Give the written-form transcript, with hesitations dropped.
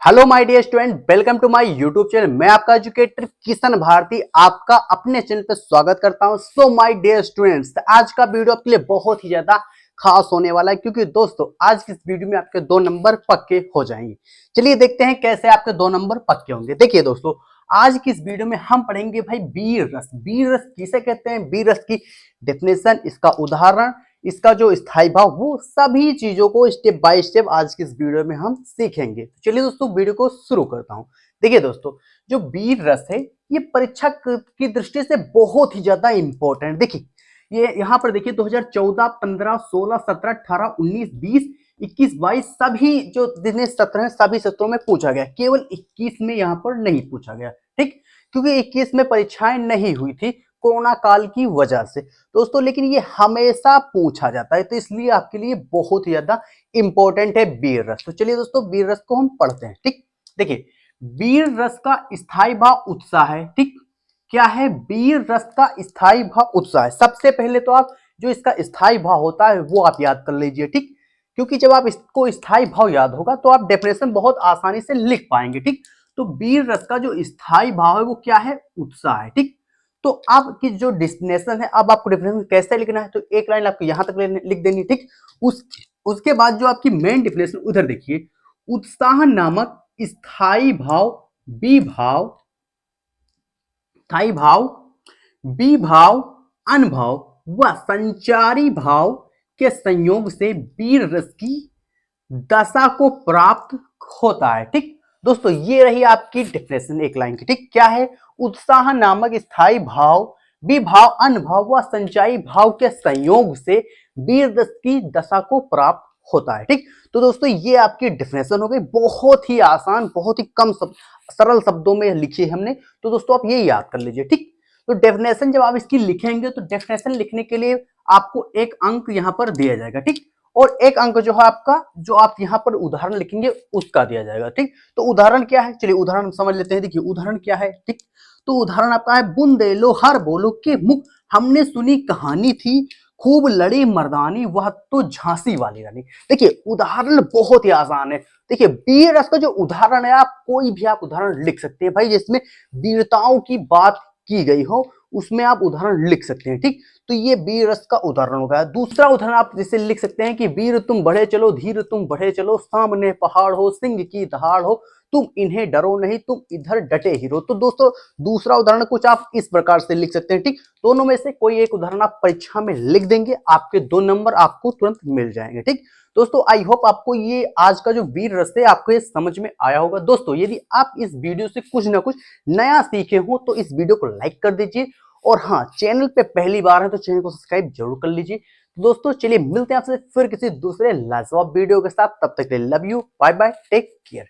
Hello my dear student, welcome to my YouTube channel. मैं आपका educator Kishan Bharti आपका अपने चैनल पे स्वागत करता हूं। सो माय डियर स्टूडेंट्स, आज का वीडियो आपके लिए बहुत ही ज्यादा खास होने वाला है, क्योंकि दोस्तों आज की इस वीडियो में आपके 2 नंबर पक्के हो जाएंगे। चलिए देखते हैं कैसे आपके 2 नंबर पक्के होंगे। देखिए दोस्तों, आज की इस वीडियो में हम पढ़ेंगे भाई वीर रस। वीर रस किसे कहते हैं, वीर रस की डेफिनेशन, इसका उदाहरण, इसका जो स्थायी भाव, वो सभी चीजों को स्टेप बाय स्टेप आज की इस वीडियो में हम सीखेंगे। तो चलिए दोस्तों वीडियो को शुरू करता हूं। देखिए दोस्तों, जो वीर रस है ये परीक्षा की दृष्टि से बहुत ही ज्यादा इंपॉर्टेंट। देखिए ये यहाँ पर देखिए 2014, 15, 16, 17, 18, 19, 20, 21, 22 सभी जो जितने सत्र हैं सभी सत्रों में पूछा गया। केवल 21 में यहाँ पर नहीं पूछा गया, ठीक, क्योंकि 21 में परीक्षाएं नहीं हुई थी कोरोना काल की वजह से दोस्तों, लेकिन ये हमेशा पूछा जाता है, तो इसलिए आपके लिए बहुत ही ज्यादा इंपॉर्टेंट है वीर रस। तो चलिए दोस्तों वीर रस को हम पढ़ते हैं। ठीक, देखिए वीर रस का स्थायी भाव उत्साह है। ठीक, क्या है वीर रस का स्थायी भाव उत्साह है। सबसे पहले तो आप जो इसका स्थायी भाव होता है वो आप याद कर लीजिए। ठीक, क्योंकि जब आप इसको स्थायी भाव याद होगा तो आप डेफिनेशन बहुत आसानी से लिख पाएंगे। ठीक, तो वीर रस का जो स्थायी भाव है वो क्या है, उत्साह है। ठीक, तो आपकी जो डेस्टिनेशन है, अब आपको डेफिनेशन कैसे लिखना है, तो एक लाइन आपको यहां तक लिख देनी। ठीक, उसके बाद जो आपकी मेन डेफिनेशन उधर देखिए, उत्साह नामक स्थायी भाव, विभाव, स्थायी भाव, विभाव, अनुभव व संचारी भाव के संयोग से वीर रस की दशा को प्राप्त होता है। ठीक दोस्तों, ये रही आपकी डेफिनेशन एक लाइन की। ठीक, क्या है, उत्साह नामक स्थायी भाव, विभाव, अनुभव व संचारी भाव के संयोग से वीर रस की दशा को प्राप्त होता है। ठीक, तो दोस्तों ये आपकी डेफिनेशन हो गई, बहुत ही आसान, बहुत ही कम सरल शब्दों में लिखी है हमने। तो दोस्तों आप ये याद कर लीजिए। ठीक, तो डेफिनेशन जब आप इसकी लिखेंगे तो डेफिनेशन लिखने के लिए आपको एक अंक यहां पर दिया जाएगा। ठीक, और एक अंक जो है आपका, जो आप यहाँ पर उदाहरण लिखेंगे उसका दिया जाएगा। ठीक, तो उदाहरण क्या है, चलिए उदाहरण समझ लेते हैं। देखिए उदाहरण क्या है। ठीक, तो उदाहरण आपका है, बुंदेलो हर बोलो के मुख हमने सुनी कहानी थी, खूब लड़ी मर्दानी वह तो झांसी वाली रानी। देखिए उदाहरण बहुत ही आसान है। देखिए वीर रस का जो उदाहरण है, आप कोई भी आप उदाहरण लिख सकते हैं भाई, जिसमें वीरताओं की बात की गई हो उसमें आप उदाहरण लिख सकते हैं। ठीक, तो ये वीर रस का उदाहरण होगा। दूसरा उदाहरण आप जैसे लिख सकते हैं कि वीर तुम बढ़े चलो, धीर तुम बढ़े चलो, सामने पहाड़ हो, सिंह की दहाड़ हो, तुम इन्हें डरो नहीं, तुम इधर डटे ही रहो। तो दोस्तों दूसरा उदाहरण कुछ आप इस प्रकार से लिख सकते हैं। ठीक, दोनों में से कोई एक उदाहरण आप परीक्षा में लिख देंगे, आपके 2 नंबर आपको तुरंत मिल जाएंगे। ठीक दोस्तों, आई होप आपको ये आज का जो वीर रस है आपको ये समझ में आया होगा। दोस्तों यदि आप इस वीडियो से कुछ ना कुछ नया सीखे हो तो इस वीडियो को लाइक कर दीजिए, और हाँ चैनल पे पहली बार है तो चैनल को सब्सक्राइब जरूर कर लीजिए। तो दोस्तों चलिए मिलते हैं आपसे फिर किसी दूसरे लाजवाब वीडियो के साथ, तब तक के लिए love you, bye bye, take care.